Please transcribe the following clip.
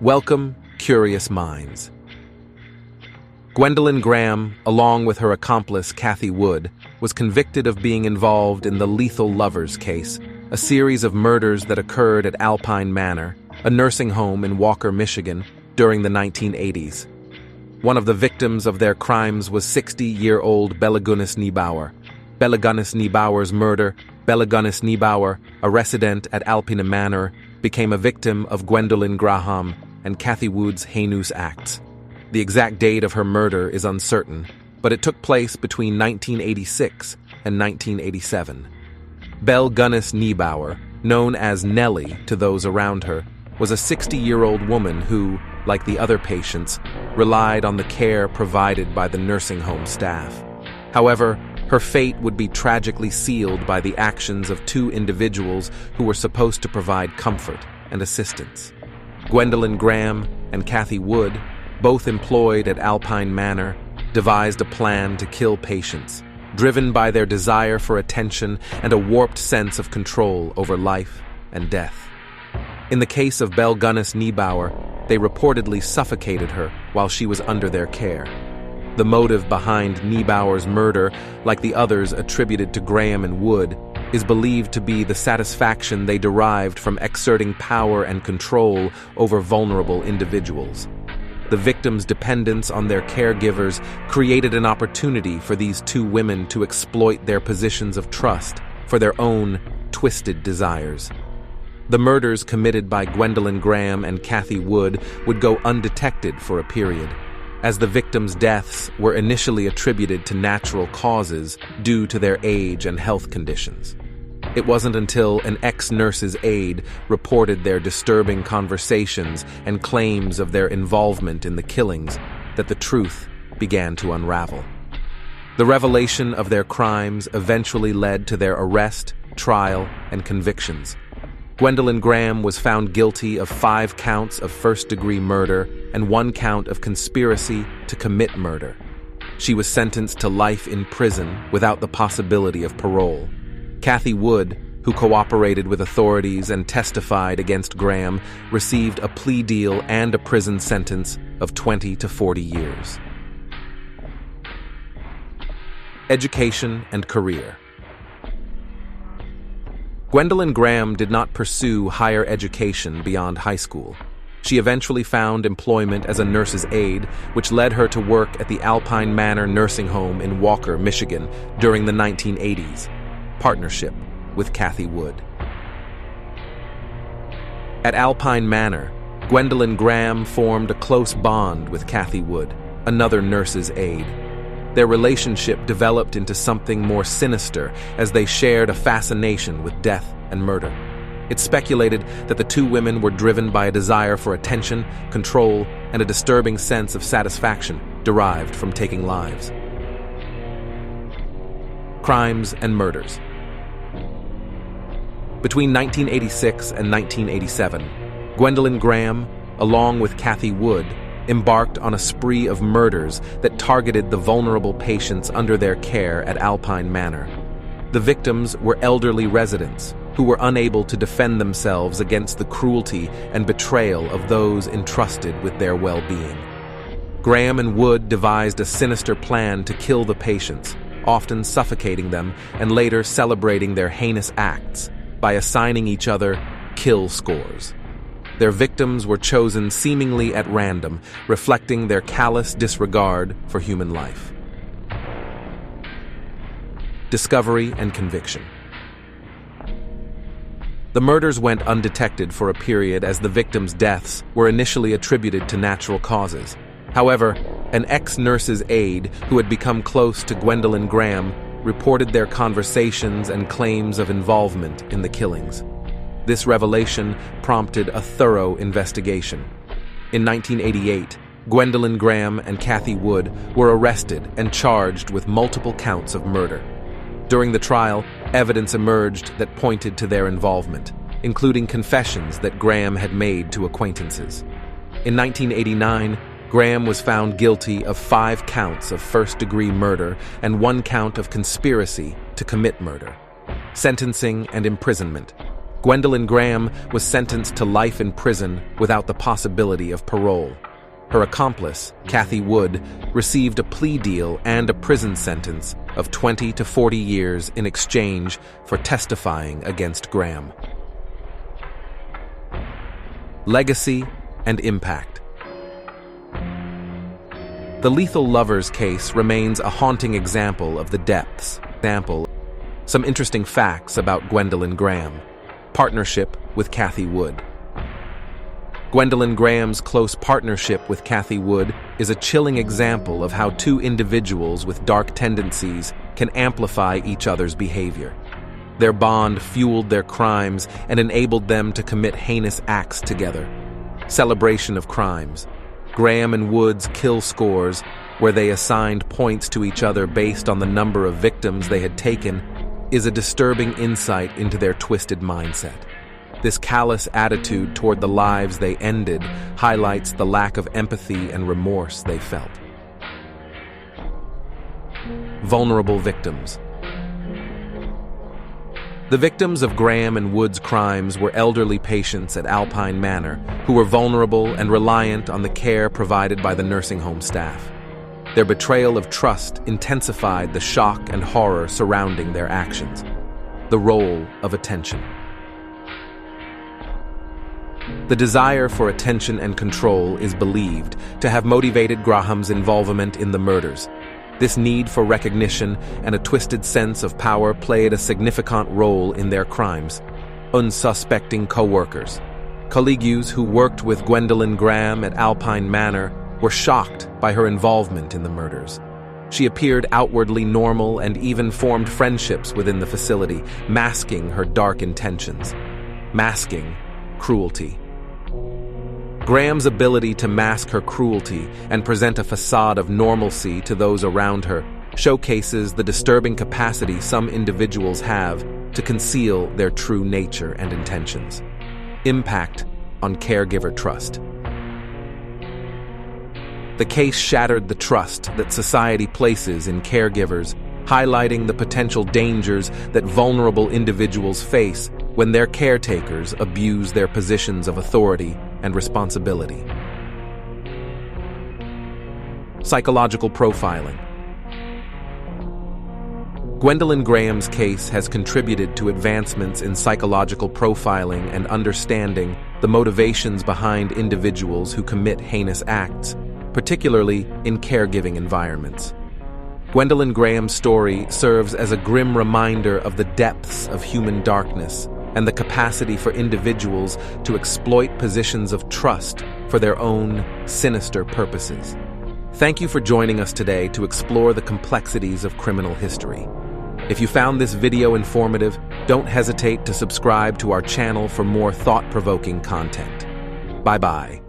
Welcome, curious minds. Gwendolyn Graham, along with her accomplice Cathy Wood, was convicted of being involved in the Lethal Lovers case, a series of murders that occurred at Alpine Manor, a nursing home in Walker, Michigan, during the 1980s. One of the victims of their crimes was 60-year-old Belagunis Niebauer. Belagunis Niebauer's murder, Belagunis Niebauer, a resident at Alpine Manor, became a victim of Gwendolyn Graham and Cathy Wood's heinous acts. The exact date of her murder is uncertain, but it took place between 1986 and 1987. Belagunis Niebauer, known as Nellie to those around her, was a 60-year-old woman who, like the other patients, relied on the care provided by the nursing home staff. However, her fate would be tragically sealed by the actions of two individuals who were supposed to provide comfort and assistance. Gwendolyn Graham and Cathy Wood, both employed at Alpine Manor, devised a plan to kill patients, driven by their desire for attention and a warped sense of control over life and death. In the case of Belagunis Niebauer, they reportedly suffocated her while she was under their care. The motive behind Niebauer's murder, like the others attributed to Graham and Wood, is believed to be the satisfaction they derived from exerting power and control over vulnerable individuals. The victims' dependence on their caregivers created an opportunity for these two women to exploit their positions of trust for their own twisted desires. The murders committed by Gwendolyn Graham and Cathy Wood would go undetected for a period, as the victims' deaths were initially attributed to natural causes due to their age and health conditions. It wasn't until an ex-nurse's aide reported their disturbing conversations and claims of their involvement in the killings that the truth began to unravel. The revelation of their crimes eventually led to their arrest, trial, and convictions. Gwendolyn Graham was found guilty of 5 counts of first-degree murder and 1 count of conspiracy to commit murder. She was sentenced to life in prison without the possibility of parole. Cathy Wood, who cooperated with authorities and testified against Graham, received a plea deal and a prison sentence of 20 to 40 years. Education and career. Gwendolyn Graham did not pursue higher education beyond high school. She eventually found employment as a nurse's aide, which led her to work at the Alpine Manor nursing home in Walker, Michigan, during the 1980s. Partnership with Cathy Wood. At Alpine Manor, Gwendolyn Graham formed a close bond with Cathy Wood, another nurse's aide. Their relationship developed into something more sinister as they shared a fascination with death and murder. It's speculated that the two women were driven by a desire for attention, control, and a disturbing sense of satisfaction derived from taking lives. Crimes and murders. Between 1986 and 1987, Gwendolyn Graham, along with Cathy Wood, embarked on a spree of murders that targeted the vulnerable patients under their care at Alpine Manor. The victims were elderly residents who were unable to defend themselves against the cruelty and betrayal of those entrusted with their well-being. Graham and Wood devised a sinister plan to kill the patients, often suffocating them and later celebrating their heinous acts by assigning each other kill scores. Their victims were chosen seemingly at random, reflecting their callous disregard for human life. Discovery and conviction. The murders went undetected for a period as the victims' deaths were initially attributed to natural causes. However, an ex-nurse's aide who had become close to Gwendolyn Graham reported their conversations and claims of involvement in the killings. This revelation prompted a thorough investigation. In 1988, Gwendolyn Graham and Cathy Wood were arrested and charged with multiple counts of murder. During the trial, evidence emerged that pointed to their involvement, including confessions that Graham had made to acquaintances. In 1989, Graham was found guilty of 5 counts of first-degree murder and 1 count of conspiracy to commit murder. Sentencing and imprisonment. Gwendolyn Graham was sentenced to life in prison without the possibility of parole. Her accomplice, Cathy Wood, received a plea deal and a prison sentence of 20 to 40 years in exchange for testifying against Graham. Legacy and impact. The Lethal Lovers case remains a haunting example of the depths. Some interesting facts about Gwendolyn Graham. Partnership with Cathy Wood. Gwendolyn Graham's close partnership with Cathy Wood is a chilling example of how two individuals with dark tendencies can amplify each other's behavior. Their bond fueled their crimes and enabled them to commit heinous acts together. Celebration of crimes. Graham and Wood's kill scores, where they assigned points to each other based on the number of victims they had taken, is a disturbing insight into their twisted mindset. This callous attitude toward the lives they ended highlights the lack of empathy and remorse they felt. Vulnerable victims. The victims of Graham and Wood's crimes were elderly patients at Alpine Manor who were vulnerable and reliant on the care provided by the nursing home staff. Their betrayal of trust intensified the shock and horror surrounding their actions. The role of attention. The desire for attention and control is believed to have motivated Graham's involvement in the murders. This need for recognition and a twisted sense of power played a significant role in their crimes. Unsuspecting co-workers. Colleagues who worked with Gwendolyn Graham at Alpine Manor were shocked by her involvement in the murders. She appeared outwardly normal and even formed friendships within the facility, masking her dark intentions. Masking cruelty. Graham's ability to mask her cruelty and present a facade of normalcy to those around her showcases the disturbing capacity some individuals have to conceal their true nature and intentions. Impact on caregiver trust. The case shattered the trust that society places in caregivers, highlighting the potential dangers that vulnerable individuals face when their caretakers abuse their positions of authority and responsibility. Psychological profiling. Gwendolyn Graham's case has contributed to advancements in psychological profiling and understanding the motivations behind individuals who commit heinous acts, particularly in caregiving environments. Gwendolyn Graham's story serves as a grim reminder of the depths of human darkness and the capacity for individuals to exploit positions of trust for their own sinister purposes. Thank you for joining us today to explore the complexities of criminal history. If you found this video informative, don't hesitate to subscribe to our channel for more thought-provoking content. Bye-bye.